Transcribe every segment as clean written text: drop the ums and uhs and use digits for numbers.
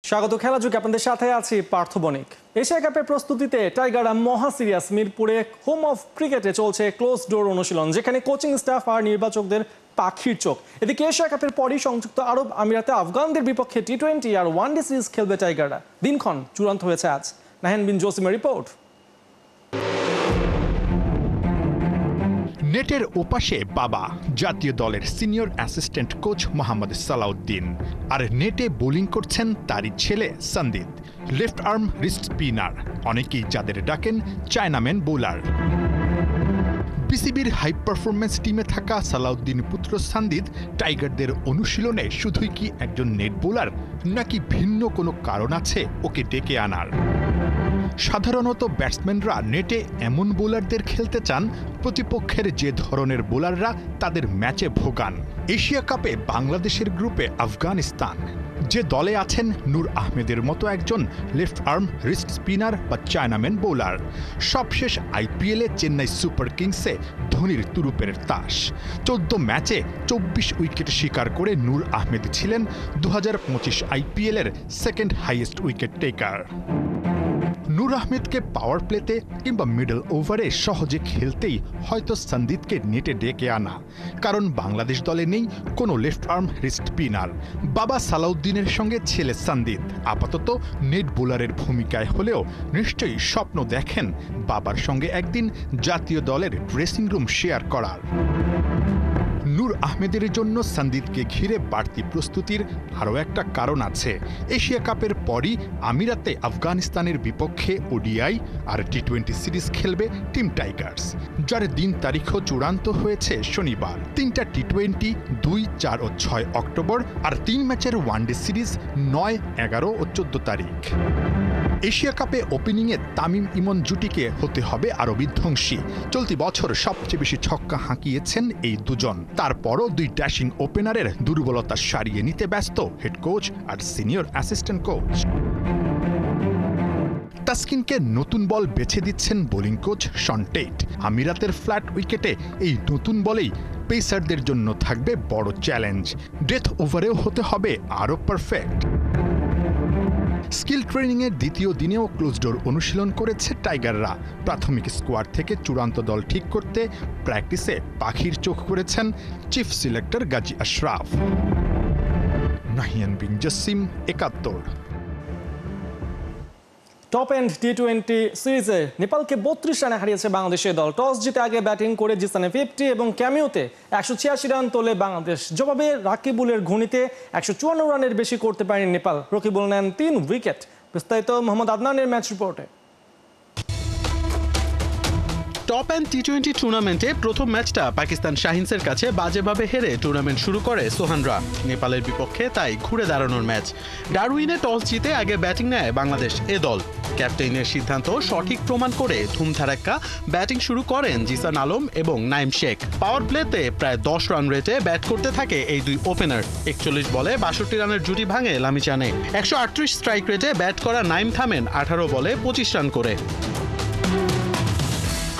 স্বাগত খেলা যুগে আপনাদের সাথে আছি পার্থ বণিক। এশিয়া কাপের প্রস্তুতিতে টাইগাররা মহা সিরিয়াস। মিরপুরে হোম অফ ক্রিকেটে চলছে ক্লোজ ডোর অনুশীলন, যেখানে কোচিং স্টাফ আর নির্বাচকদের পাখির চোখ। এদিকে এশিয়া কাপের পরই সংযুক্ত আরব আমিরাতে আফগানদের বিপক্ষে টি-20 আর ওয়ানডে সিরিজ খেলবে টাইগাররা। দিনক্ষণ চূড়ান্ত হয়েছে আজ। নাহেন বিন জসিমের রিপোর্ট। নেটের ওপাশে বাবা, জাতীয় দলের senior assistant coach Mohammad Salauddin, আর নেটে বোলিং করছেন তারই ছেলে Sandip, left arm wrist spinner, অনেকেই যাদের ডাকেন চায়নাম্যান বোলার। বিসিবির হাই পারফরমেন্স টিমে থাকা সালাউদ্দিন পুত্র সন্দীপ টাইগারদের অনুশীলনে শুধুই কি একজন নেট বোলার, নাকি ভিন্ন কোনো কারণ আছে ওকে ডেকে আনার? সাধারণত ব্যাটসম্যানরা নেটে এমন বোলারদের খেলতে চান প্রতিপক্ষের যে ধরনের বোলাররা তাদের ম্যাচে ভোগান। এশিয়া কাপে বাংলাদেশের গ্রুপে আফগানিস্তান, যে দলে আছেন নূর আহমেদের মতো একজন লেফট আর্ম রিস্ট স্পিনার বা চায়নাম্যান বোলার। সবশেষ আইপিএলে চেন্নাই সুপার কিংসে ধোনির তুরুপের তাস। 14 ম্যাচে 24 উইকেট শিকার করে নূর আহমেদ ছিলেন 2025 আইপিএলের সেকেন্ড হাইয়েস্ট উইকেট টেকার। নূর আহমেদকে পাওয়ার প্লেতে কিংবা মিডল ওভারে সহজে খেলতেই হয়তো সন্দীপকে নেটে ডেকে আনা, কারণ বাংলাদেশ দলে নেই কোনো লেফট আর্ম রিস্ট স্পিনার। বাবা সালাউদ্দিনের সঙ্গে ছেলে সন্দীপ আপাতত নেট বোলারের ভূমিকায় হলেও নিশ্চয়ই স্বপ্ন দেখেন বাবার সঙ্গে একদিন জাতীয় দলের ড্রেসিং রুম শেয়ার করার। নূর আহমেদের জন্য সন্দীপকে ঘিরে বাড়তি প্রস্তুতির আরও একটা কারণ আছে। এশিয়া কাপের পরই আমিরাতে আফগানিস্তানের বিপক্ষে ওডিআই আর টি-20 সিরিজ খেলবে টিম টাইগার্স, যার দিন তারিখও চূড়ান্ত হয়েছে শনিবার। 3টা টি-20 2, 4 ও 6 অক্টোবর, আর 3 ম্যাচের ওয়ানডে সিরিজ 9, 11 ও 14 তারিখ। এশিয়া কাপে ওপেনিংয়ে তামিম ইমন জুটিকে হতে হবে আরও বিধ্বংসী। চলতি বছর সবচেয়ে বেশি ছক্কা হাঁকিয়েছেন এই দুজন। তারপরও দুই ড্যাশিং ওপেনারের দুর্বলতা সারিয়ে নিতে ব্যস্ত হেড কোচ আর সিনিয়র অ্যাসিস্ট্যান্ট কোচ। তাসকিনকে নতুন বল বেছে দিচ্ছেন বোলিং কোচ শন টেট। আমিরাতের ফ্ল্যাট উইকেটে এই নতুন বলেই পেসারদের জন্য থাকবে বড় চ্যালেঞ্জ। ডেথ ওভারেও হতে হবে আরও পারফেক্ট। স্কিল ট্রেনিংয়ের দ্বিতীয় দিনেও ক্লোজ ডোর অনুশীলন করেছে টাইগাররা। প্রাথমিক স্কোয়াড থেকে চূড়ান্ত দল ঠিক করতে প্র্যাকটিসে পাখির চোখ করেছেন চিফ সিলেক্টর গাজী আশরাফ। নাহিয়ান বিন জসিম, 71। টপ এন্ড টি-20 সিরিজে নেপালকে 32 রানে হারিয়েছে বাংলাদেশের দল। টস জিতে আগে ব্যাটিং করে জিসানে 50 এবং ক্যামিওতে 186 রান তোলে বাংলাদেশ। জবাবে রাকিবুলের ঘূর্ণিতে 154 রানের বেশি করতে পারেনি নেপাল। রকিবুল নেন 3 উইকেট। বিস্তারিত মোহাম্মদ আদনানের ম্যাচ রিপোর্টে। টপ এন্ড টি-20 টুর্নামেন্টে প্রথম ম্যাচটা পাকিস্তান শাহিনসের কাছে বাজেভাবে হেরে টুর্নামেন্ট শুরু করে সোহানরা। নেপালের বিপক্ষে তাই ঘুরে দাঁড়ানোর ম্যাচ। ডারউইনে টস জিতে আগে ব্যাটিং নেয় বাংলাদেশ এ দল। ক্যাপ্টেনের সিদ্ধান্ত সঠিক প্রমাণ করে ধুমধারাক্কা ব্যাটিং শুরু করেন জিসান আলম এবং নাইম শেখ। পাওয়ার প্লেতে প্রায় 10 রান রেটে ব্যাট করতে থাকে এই দুই ওপেনার। 41 বলে 62 রানের জুটি ভাঙে লামিচানে। 138 স্ট্রাইক রেটে ব্যাট করা নাইম থামেন 18 বলে 25 রান করে।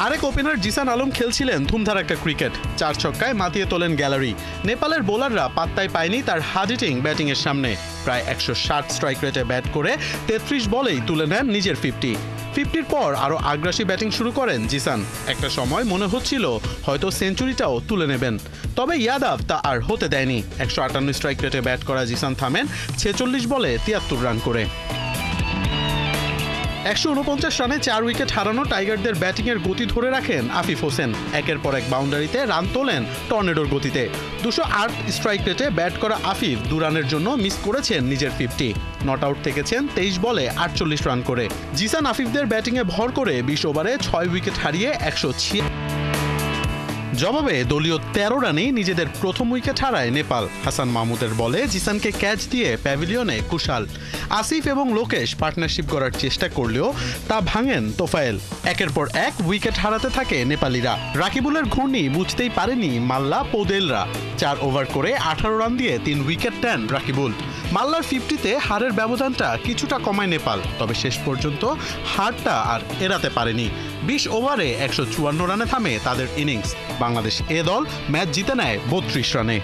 আরেক ওপেনার জিসান আলম খেলছিলেন ধুমধারাক্কা ক্রিকেট। 4 ছক্কায় মাতিয়ে তোলেন গ্যালারি। নেপালের বোলাররা পাত্তাই পায়নি তার হার্ড হিটিং ব্যাটিংয়ের সামনে। প্রায় 160 স্ট্রাইক রেটে ব্যাট করে 33 বলেই তুলে নেন নিজের 50-50-র পর আরও আগ্রাসী ব্যাটিং শুরু করেন জিসান। একটা সময় মনে হচ্ছিল হয়তো সেঞ্চুরিটাও তুলে নেবেন, তবে ইয়াদাব তা আর হতে দেয়নি। 158 স্ট্রাইক রেটে ব্যাট করা জিসান থামেন 46 বলে 73 রান করে। 149 রানে 4 উইকেট হারানো টাইগারদের ব্যাটিংয়ের গতি ধরে রাখেন আফিফ হোসেন। একের পর এক বাউন্ডারিতে রান তোলেন টর্নেডোর গতিতে। 208 স্ট্রাইক রেটে ব্যাট করা আফিফ 2 রানের জন্য মিস করেছেন নিজের 50। নট আউট থেকেছেন 23 বলে 48 রান করে। জিসান আফিফদের ব্যাটিংয়ে ভর করে 20 ওভারে 6 উইকেট হারিয়ে 106। জবাবে দলীয় 13 রানেই নিজেদের প্রথম উইকেট হারায় নেপাল। হাসান মাহমুদের বলে জিসানকে ক্যাচ দিয়ে প্যাভিলিয়নে কুশাল। আসিফ এবং লোকেশ পার্টনারশিপ করার চেষ্টা করলেও তা ভাঙেন তোফায়েল। একের পর এক উইকেট হারাতে থাকে নেপালিরা। রাকিবুলের ঘূর্ণি বুঝতেই পারেনি মাল্লা পৌদেলরা। 4 ওভার করে 18 রান দিয়ে 3 উইকেট নেন রাকিবুল। মাল্লার 50-তে হারের ব্যবধানটা কিছুটা কমায় নেপাল, তবে শেষ পর্যন্ত হারটা আর এড়াতে পারেনি। 20 ওভারে 154 রানে থামে তাদের ইনিংস। বাংলাদেশ এ দল ম্যাচ জিতে নেয় 32 রানে।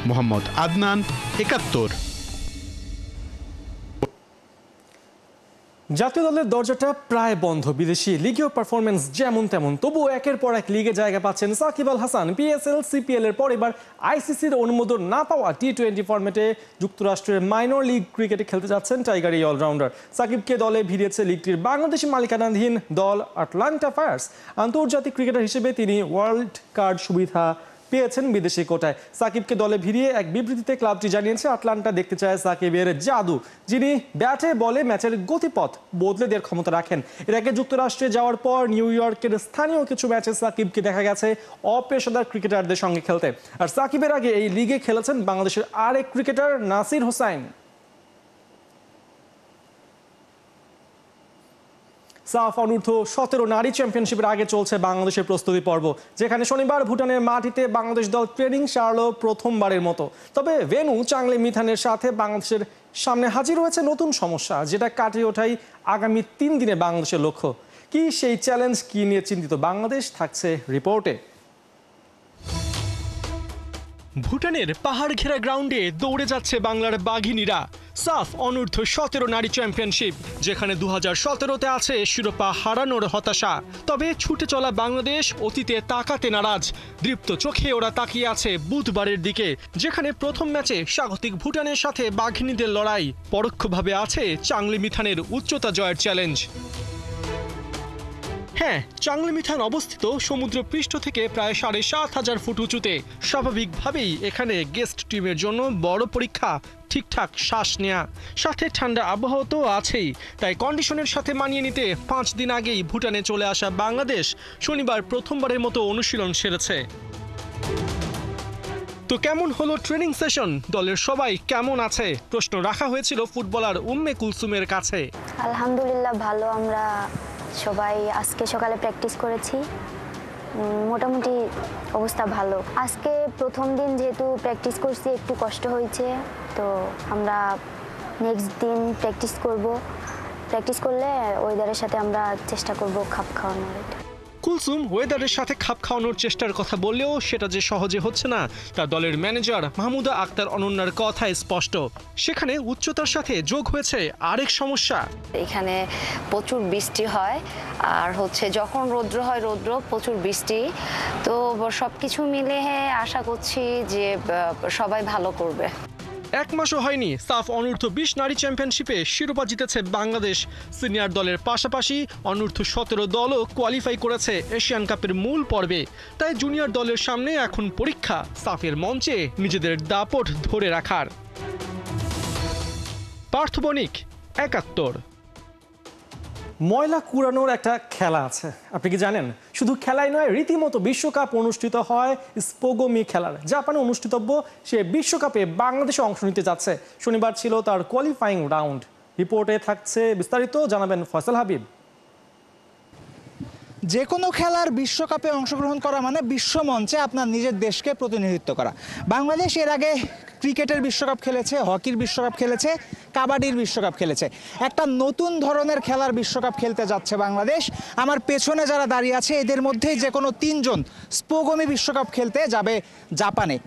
মোহাম্মদ আদনান, 71। জাতীয় দলের দরজাটা প্রায় বন্ধ। বিদেশি লিগীয় পারফরমেন্স যেমন তেমন, তবুও একের পর এক লিগে জায়গা পাচ্ছেন সাকিব আল হাসান। পিএসএল, সিপিএল এর পর এবার আইসিসির অনুমোদন না পাওয়া টি-20 ফরম্যাটে যুক্তরাষ্ট্রের মাইনর লিগ ক্রিকেটে খেলতে যাচ্ছেন টাইগার এই অলরাউন্ডার। সাকিবকে দলে ভিড়িয়েছে লিগটির বাংলাদেশি মালিকানাধীন দল আটলান্টা ফায়ার্স। আন্তর্জাতিক ক্রিকেটার হিসেবে তিনি ওয়ার্ল্ড কার্ড সুবিধা পেয়েছেন বিদেশি কোটায়। সাকিবকে দলে ভিড়িয়ে এক বিবৃতিতে ক্লাবটি জানিয়েছে আটলান্টা দেখতে চায় সাকিবের জাদু, যিনি ব্যাটে বলে ম্যাচের গতিপথ বদলে দেওয়ার ক্ষমতা রাখেন। এর আগে যুক্তরাষ্ট্রে যাওয়ার পর নিউ ইয়র্কের স্থানীয় কিছু ম্যাচে সাকিবকে দেখা গেছে অপেশাদার ক্রিকেটারদের সঙ্গে খেলতে। আর সাকিবের আগে এই লিগে খেলেছেন বাংলাদেশের আরেক ক্রিকেটার নাসির হোসাইন। সাফ অনূর্ধ্ব 17 নারী চ্যাম্পিয়নশিপের আগে চলছে বাংলাদেশের প্রস্তুতি পর্ব, যেখানে শনিবার ভুটানের মাটিতে বাংলাদেশ দল ট্রেনিং সারল প্রথমবারের মতো। তবে ভেন্যু চাংলে মিথানের সাথে বাংলাদেশের সামনে হাজির হয়েছে নতুন সমস্যা, যেটা কাটিয়ে ওঠাই আগামী 3 দিনে বাংলাদেশের লক্ষ্য। কি সেই চ্যালেঞ্জ, কি নিয়ে চিন্তিত বাংলাদেশ, থাকছে রিপোর্টে। ভুটানের পাহাড় ঘেরা গ্রাউন্ডে দৌড়ে যাচ্ছে বাংলার বাঘিনীরা। সাফ অনূর্ধ্ব 17 নারী চ্যাম্পিয়নশিপ, যেখানে 2017-তে আছে শিরোপা হারানোর হতাশা। তবে ছুটে চলা বাংলাদেশ অতীতে তাকাতে নারাজ। দৃপ্ত চোখে ওরা তাকিয়ে আছে বুধবারের দিকে, যেখানে প্রথম ম্যাচে স্বাগতিক ভুটানের সাথে বাঘিনীদের লড়াই। পরোক্ষভাবে আছে চাংলি মিথানের উচ্চতা জয়ের চ্যালেঞ্জ। হ্যাঁ, চাংলি মিথান অবস্থিত সমুদ্র পৃষ্ঠ থেকে প্রায় 7,500 ফুট উঁচুতে। স্বাভাবিকভাবেই এখানে গেস্ট টিমের জন্য বড় পরীক্ষা ঠিকঠাক শ্বাস নেয়া, সাথে ঠান্ডা আবহাওয়া তো আছেই। তাই কন্ডিশনের সাথে মানিয়ে নিতে 5 দিন আগেই ভুটানে চলে আসা বাংলাদেশ শনিবার প্রথমবারের মতো অনুশীলন সেরেছে। তো কেমন হলো ট্রেনিং সেশন, দলের সবাই কেমন আছে, প্রশ্ন রাখা হয়েছিল ফুটবলার উম্মে কুলসুমের কাছে। আলহামদুলিল্লাহ ভালো, আমরা সবাই আজকে সকালে প্র্যাকটিস করেছি, মোটামুটি অবস্থা ভালো। আজকে প্রথম দিন যেহেতু প্র্যাকটিস করছি একটু কষ্ট হয়েছে, তো আমরা নেক্সট দিন প্র্যাকটিস করব। প্র্যাকটিস করলে ওয়েদারের সাথে আমরা চেষ্টা করব খাপ খাওয়ানোর। কুলসুম ওয়েদারের সাথে খাপ খাওয়ানোর চেষ্টার কথা বললেও সেটা যে সহজে হচ্ছে না, তা দলের ম্যানেজার মাহমুদা আক্তার অনন্যার কথায় স্পষ্ট। সেখানে উচ্চতার সাথে যোগ হয়েছে আরেক সমস্যা। এখানে প্রচুর বৃষ্টি হয়, আর যখন রৌদ্র হয় রৌদ্র, প্রচুর বৃষ্টি, তো সবকিছু মিলে আশা করছি যে সবাই ভালো করবে। 1 মাসও হয়নি সাফ অনূর্ধ্ব 20 নারী চ্যাম্পিয়নশিপে শিরোপা জিতেছে বাংলাদেশ। সিনিয়র দলের পাশাপাশি অনূর্ধ্ব 17 দলও কোয়ালিফাই করেছে এশিয়ান কাপের মূল পর্বে। তাই জুনিয়র দলের সামনে এখন পরীক্ষা সাফের মঞ্চে নিজেদের দাপট ধরে রাখার। পার্থ বণিক, 71। ময়লা কুড়ানোর একটা খেলা আছে, আপনি কি জানেন? শুধু খেলাই নয়, রীতিমতো বিশ্বকাপ অনুষ্ঠিত হয় স্পোগমি খেলার। জাপানে অনুষ্ঠিতব্য সে বিশ্বকাপে বাংলাদেশে অংশ নিতে যাচ্ছে। শনিবার ছিল তার কোয়ালিফাইং রাউন্ড। রিপোর্টে থাকছে বিস্তারিত, জানাবেন ফয়সাল হাবিব। যে কোনো খেলার বিশ্বকাপে অংশগ্রহণ করা মানে বিশ্বমঞ্চে আপনার নিজের দেশকে প্রতিনিধিত্ব করা। বাংলাদেশ এর আগে ক্রিকেটের বিশ্বকাপ খেলেছে, হকির বিশ্বকাপ খেলেছে, কাবাডির বিশ্বকাপ খেলেছে। একটা নতুন ধরনের খেলার বিশ্বকাপ খেলতে যাচ্ছে বাংলাদেশ। আমার পেছনে যারা দাঁড়িয়ে আছে এদের মধ্যেই যে কোনো 3 জন স্পোগমি বিশ্বকাপ খেলতে যাবে জাপানে।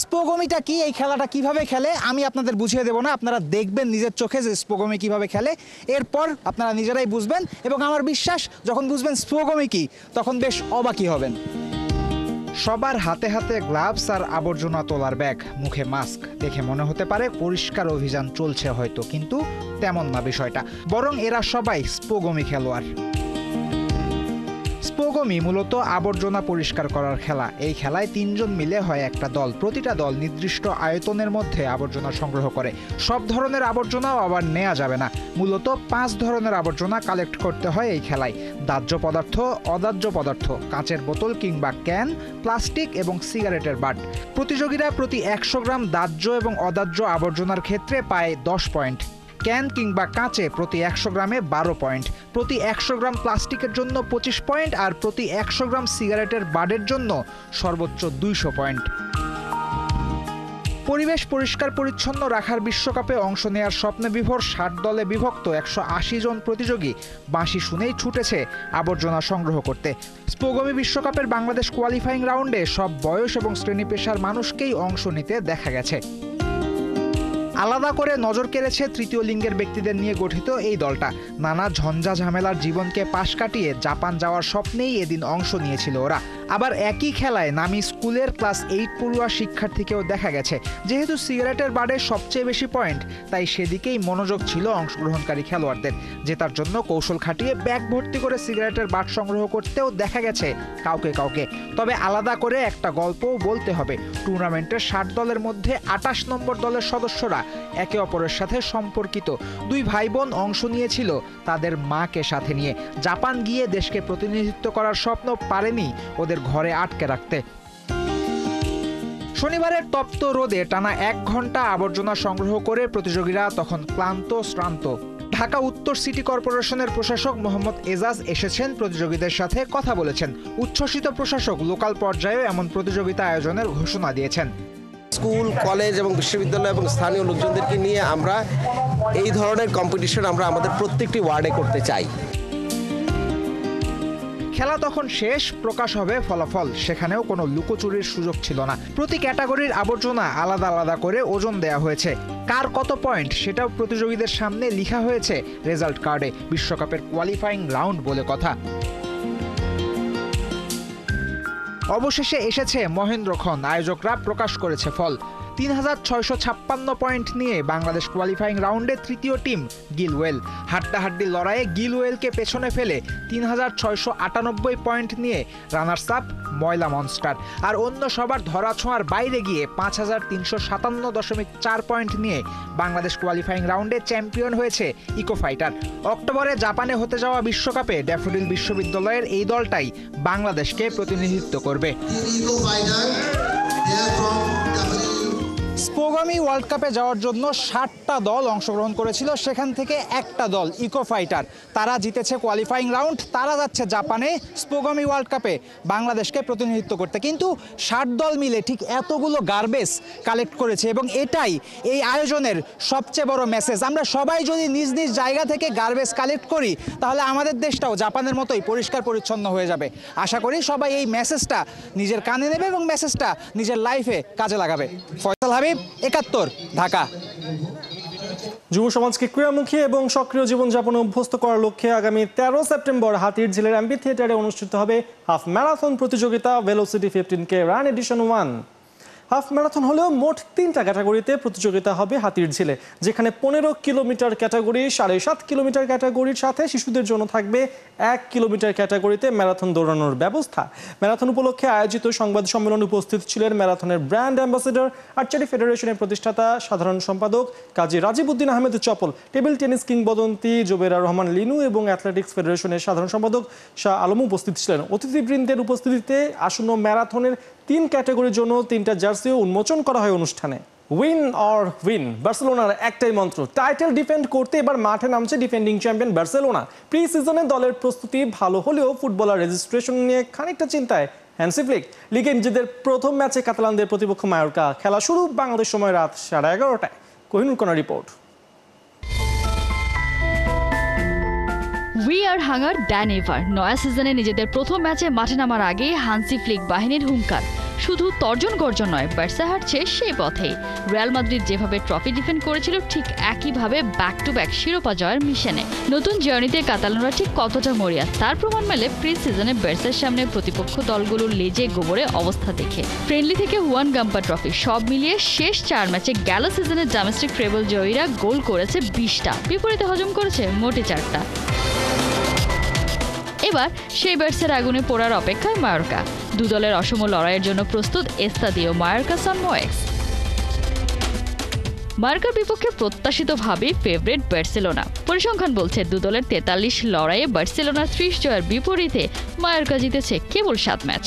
স্পোগমিটা কি, এই খেলাটা কিভাবে খেলে আমি আপনাদের বুঝিয়ে দেবো না, আপনারা দেখবেন নিজের চোখে যে স্পোগমি কিভাবে খেলে, এরপর আপনারা নিজেরাই বুঝবেন। এবং আমার বিশ্বাস যখন বুঝবেন স্পোগমি কি, তখন বেশ অবাকই হবেন। সবার হাতে হাতে গ্লাভস আর আবর্জনা তোলার ব্যাগ, মুখে মাস্ক। দেখে মনে হতে পারে পরিষ্কার অভিযান চলছে হয়তো, কিন্তু তেমন না বিষয়টা। বরং এরা সবাই স্পোগমি খেলোয়াড়। স্পোগমি মূলত আবর্জনা পরিষ্কার করার খেলা। এই খেলায় 3 জন মিলে হয় একটা দল। প্রতিটা দল নির্দিষ্ট আয়তনের মধ্যে আবর্জনা সংগ্রহ করে। সব ধরনের আবর্জনাও আবার নেওয়া যাবে না। মূলত 5 ধরনের আবর্জনা কালেক্ট করতে হয় এই খেলায়: দাহ্য পদার্থ, অদাহ্য পদার্থ, কাঁচের বোতল কিংবা ক্যান, প্লাস্টিক এবং সিগারেটের বাট। প্রতিযোগীরা প্রতি 100 গ্রাম দাহ্য এবং অদাহ্য আবর্জনার ক্ষেত্রে পায় 10 পয়েন্ট। ক্যান কিংবা কাঁচে প্রতি 100 গ্রামে 12 পয়েন্ট, প্রতি 100 গ্রাম প্লাস্টিকের জন্য 25 পয়েন্ট, আর প্রতি 100 গ্রাম সিগারেটের বাডের জন্য সর্বোচ্চ 200 পয়েন্ট। পরিবেশ পরিষ্কার পরিচ্ছন্ন রাখার বিশ্বকাপে অংশ নেওয়ার স্বপ্নে বিভোর 60 দলে বিভক্ত 180 জন প্রতিযোগী বাঁশি শুনেই ছুটেছে আবর্জনা সংগ্রহ করতে। স্পোগমি বিশ্বকাপের বাংলাদেশ কোয়ালিফাইং রাউন্ডে সব বয়স এবং শ্রেণী পেশার মানুষকেই অংশ নিতে দেখা গেছে। আলাদা করে নজর কেড়েছে তৃতীয় লিঙ্গের ব্যক্তিদের নিয়ে গঠিত এই দলটা। নানা ঝঞ্ঝা ঝামেলার জীবনকে পাশ কাটিয়ে জাপান যাওয়ার স্বপ্নেই এদিন অংশ নিয়েছিল ওরা। আবার একই খেলায় নামি স্কুলের ক্লাস 8 পড়ুয়া শিক্ষার্থীকেও দেখা গেছে। যেহেতু সিগারেটের বারে সবচেয়ে বেশি পয়েন্ট, তাই সেদিকেই মনোযোগ ছিল অংশগ্রহণকারী খেলোয়াড়দের। জেতার জন্য কৌশল খাটিয়ে ব্যাগ ভর্তি করে সিগারেটের বাট সংগ্রহ করতেও দেখা গেছে কাউকে কাউকে। তবে আলাদা করে একটা গল্পও বলতে হবে। টুর্নামেন্টের 60 দলের মধ্যে 28 নম্বর দলের সদস্যরা একে অপরের সাথে সম্পর্কিত। দুই ভাই বোন অংশ নিয়েছিল তাদের মাকে সাথে নিয়ে। জাপান গিয়ে দেশকে প্রতিনিধিত্ব করার স্বপ্ন পারেনি ওদের ঘরে আটকে রাখতে। শনিবারের তপ্ত রোদে টানা 1 ঘন্টা আবর্জনা সংগ্রহ করে প্রতিযোগীরা তখন ক্লান্ত শ্রান্ত। ঢাকা উত্তর সিটি কর্পোরেশনের প্রশাসক মোহাম্মদ এজাজ এসেছেন, প্রতিযোগীদের সাথে কথা বলেছেন। উচ্ছ্বসিত প্রশাসক লোকাল পর্যায়েও এমন প্রতিযোগিতা আয়োজনের ঘোষণা দিয়েছেন। স্কুল, কলেজ এবং বিশ্ববিদ্যালয় এবং স্থানীয় লোকজনদেরকে নিয়ে আমরা এই ধরনের কম্পিটিশন আমরা আমাদের প্রত্যেকটি ওয়ার্ডে করতে চাই। খেলা তখন শেষ, প্রকাশ হবে ফলাফল। সেখানেও কোনো লুকোচুরির সুযোগ ছিল না। প্রতি ক্যাটাগরির আবর্জনা আলাদা আলাদা করে ওজন দেয়া হয়েছে। কার কত পয়েন্ট সেটাও প্রতিযোগীদের সামনে লেখা হয়েছে রেজাল্ট কার্ডে। বিশ্বকাপের কোয়ালিফাইং রাউন্ড বলে কথা। অবশেষে এসেছে মহেন্দ্রক্ষণ। আয়োজকরা প্রকাশ করেছে ফল। 3656 পয়েন্ট নিয়ে বাংলাদেশ কোয়ালিফাইং রাউন্ডে তৃতীয় টিম গিলওয়েল। হাড্ডাহাড্ডি লড়াইয়ে গিলওয়েলকে পেছনে ফেলে 3698 পয়েন্ট নিয়ে রানার্স আপ ময়লা মনস্টার। আর অন্য সবার ধরাছোঁয়ার বাইরে গিয়ে 5357.4 পয়েন্ট নিয়ে বাংলাদেশ কোয়ালিফাইং রাউন্ডে চ্যাম্পিয়ন হয়েছে ইকো ফাইটার। অক্টোবরে জাপানে হতে যাওয়া বিশ্বকাপে ড্যাফোডিল বিশ্ববিদ্যালয়ের এই দলটাই বাংলাদেশকে প্রতিনিধিত্ব করবে। স্পোগামি ওয়ার্ল্ড কাপে যাওয়ার জন্য 60টা দল অংশগ্রহণ করেছিল, সেখান থেকে একটা দল ইকো ফাইটার, তারা জিতেছে কোয়ালিফাইং রাউন্ড। তারা যাচ্ছে জাপানে স্পোগামি ওয়ার্ল্ড কাপে বাংলাদেশকে প্রতিনিধিত্ব করতে। কিন্তু 60 দল মিলে ঠিক এতগুলো গার্বেজ কালেক্ট করেছে এবং এটাই এই আয়োজনের সবচেয়ে বড় মেসেজ। আমরা সবাই যদি নিজ নিজ জায়গা থেকে গার্বেজ কালেক্ট করি তাহলে আমাদের দেশটাও জাপানের মতোই পরিষ্কার পরিচ্ছন্ন হয়ে যাবে। আশা করি সবাই এই মেসেজটা নিজের কানে নেবে এবং মেসেজটা নিজের লাইফে কাজে লাগাবে। ফয়সাল হাবিব, 71, ঢাকা। যুব সমাজকে ক্রীড়ামুখী এবং সক্রিয় জীবনযাপনে অভ্যস্ত করার লক্ষ্যে আগামী 13 সেপ্টেম্বর হাতিরঝিলের অ্যাম্পি থিয়েটারে অনুষ্ঠিত হবে হাফ ম্যারাথন প্রতিযোগিতা velocity 15K run edition 1। Half marathon হলেও মোট 3টা ক্যাটাগরিতে প্রতিযোগিতা হবে হাতিরঝিলে, যেখানে 15 কিলোমিটার ক্যাটাগরি, 7.5 কিলোমিটার ক্যাটাগরির সাথে শিশুদের জন্য থাকবে 1 কিলোমিটার ক্যাটাগরিতে ম্যারাথন দৌড়ানোর ব্যবস্থা। ম্যারাথন উপলক্ষে আয়োজিত সংবাদ সম্মেলনে উপস্থিত ছিলেন ম্যারাথনের ব্র্যান্ড অ্যাম্বাসেডর, আর্চারি ফেডারেশনের প্রতিষ্ঠাতা সাধারণ সম্পাদক কাজী রাজীব উদ্দিন আহমেদ চপল, টেবিল টেনিস কিংবদন্তি জোবেরা রহমান লিনু এবং অ্যাথলেটিক্স ফেডারেশনের সাধারণ সম্পাদক শাহ আলম উপস্থিত ছিলেন। অতিথিবৃন্দের উপস্থিতিতে আসন্ন ম্যারাথনের 3 ক্যাটাগরির জন্য 3টা জার্সিও উন্মোচন করা হয় অনুষ্ঠানে। উইন অর উইন, বার্সেলোনার একটাই মন্ত্র। টাইটেল ডিফেন্ড করতে এবার মাঠে নামছে ডিফেন্ডিং চ্যাম্পিয়ন বার্সেলোনা। প্রি সিজনে দলের প্রস্তুতি ভালো হলেও ফুটবলার রেজিস্ট্রেশন নিয়ে খানিকটা চিন্তায় হ্যান্সি ফ্লিক। লিগে নিজেদের প্রথম ম্যাচে কাতালানদের প্রতিপক্ষ মায়োরকা। খেলা শুরু বাংলাদেশ সময় রাত 11:30টায়। কোহিনুর কোনা report. We are hunger than ever. নয়া সিজনে নিজেদের প্রথম ম্যাচে মাঠে নামার আগে হান্সি ফ্লিক বাহিনীর হুঙ্কার। শুধু তর্জন গর্জন নয়, বার্সা হাঁটছে সেই পথেই। রিয়াল মাদ্রিদ যেভাবে ট্রফি ডিফেন্ড করেছিল ঠিক একইভাবে ব্যাক টু ব্যাক শিরোপা জয়ের মিশনে। নতুন জার্নিতে কাতালানরা ঠিক কতটা মরিয়া তার প্রমাণ মেলে প্রি সিজনে বার্সার সামনে প্রতিপক্ষ দলগুলোর লেজে গোবরে অবস্থা দেখে। ফ্রেন্ডলি থেকে হুয়ান গাম্পা ট্রফি সব মিলিয়ে শেষ 4 ম্যাচে গেল সিজনের ডোমেস্টিক ট্রেবল জয়ীরা গোল করেছে 20টা, বিপরীতে হজম করেছে মোটে 4টা। এবার সেই বার্সার আগুনে পোড়ার অপেক্ষায় মায়োরকা। দু দলের অসম লড়াইয়ের জন্য প্রস্তুত এস্তাদিও মায়োরকা সান মোয়েক্স। মায়োরকার বিপক্ষে প্রত্যাশিতভাবেই ফেভারিট বার্সেলোনা। পরিসংখ্যান বলছে দু দলের 43 লড়াইয়ে বার্সেলোনার 30 জয়ের বিপরীতে মায়োরকা জিতেছে কেবল 7 ম্যাচ।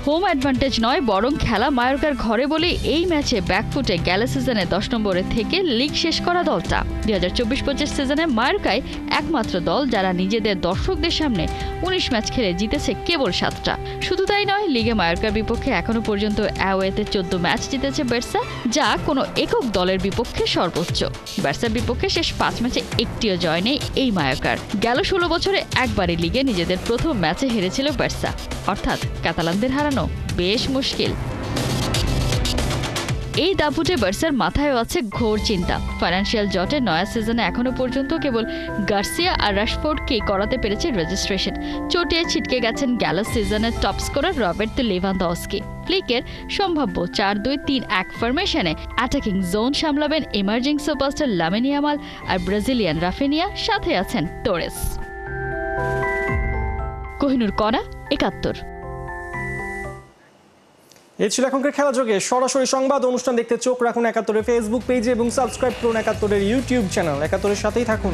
হোম অ্যাডভান্টেজ নয়, বরং খেলা মায়োরকার ঘরে বলে এই ম্যাচে ব্যাকফুটে গেল সিজনে 10 নম্বরে থেকে লিগ শেষ করা দলটা। 2024-25 সিজনে মায়োরকাই একমাত্র দল যারা নিজেদের দর্শকদের সামনে 19 ম্যাচ খেলে জিতেছে কেবল 7টা। শুধু তাই নয়, লিগে মায়োরকার বিপক্ষে এখনো পর্যন্ত অ্যাওয়েতে 14 ম্যাচ জিতেছে বার্সা, যা কোনো একক দলের বিপক্ষে সর্বোচ্চ। বার্সার বিপক্ষে শেষ 5 ম্যাচে একটিও জয় নেই এই মায়োরকার। গেল 16 বছরে একবারই লিগে নিজেদের প্রথম ম্যাচে হেরেছিল বার্সা, অর্থাৎ কাতালানদের হারানো বেশ মুশকিল। এই দাপুটে বার্সার মাথায়ও আছে ঘোর চিন্তা। ফাইন্যান্সিয়াল জটে নয়া সিজনে এখনো পর্যন্ত কেবল গার্সিয়া আর রাশফোর্ডকেই করাতে পেরেছে রেজিস্ট্রেশন। চোটে ছিটকে গেছেন গেল সিজনের টপ স্কোরার রবার্তো লেভানদস্কি। ফ্লিকের সম্ভাব্য 4-2-3-1 ফরমেশনে অ্যাটাকিং জোন সামলাবেন ইমার্জিং সুপারস্টার লামিন ইয়ামাল আর ব্রাজিলিয়ান রাফিনিয়া, সাথে আছেন তোরেস। কোহিনুর কণা, ৭১। এই ছিল এখনকার খেলা যোগে। সরাসরি সংবাদ অনুষ্ঠান দেখতে চোখ রাখুন ৭১-এর ফেসবুক পেজে এবং সাবস্ক্রাইব করুন ৭১-এর ইউটিউব চ্যানেল। ৭১-এর সাথেই থাকুন।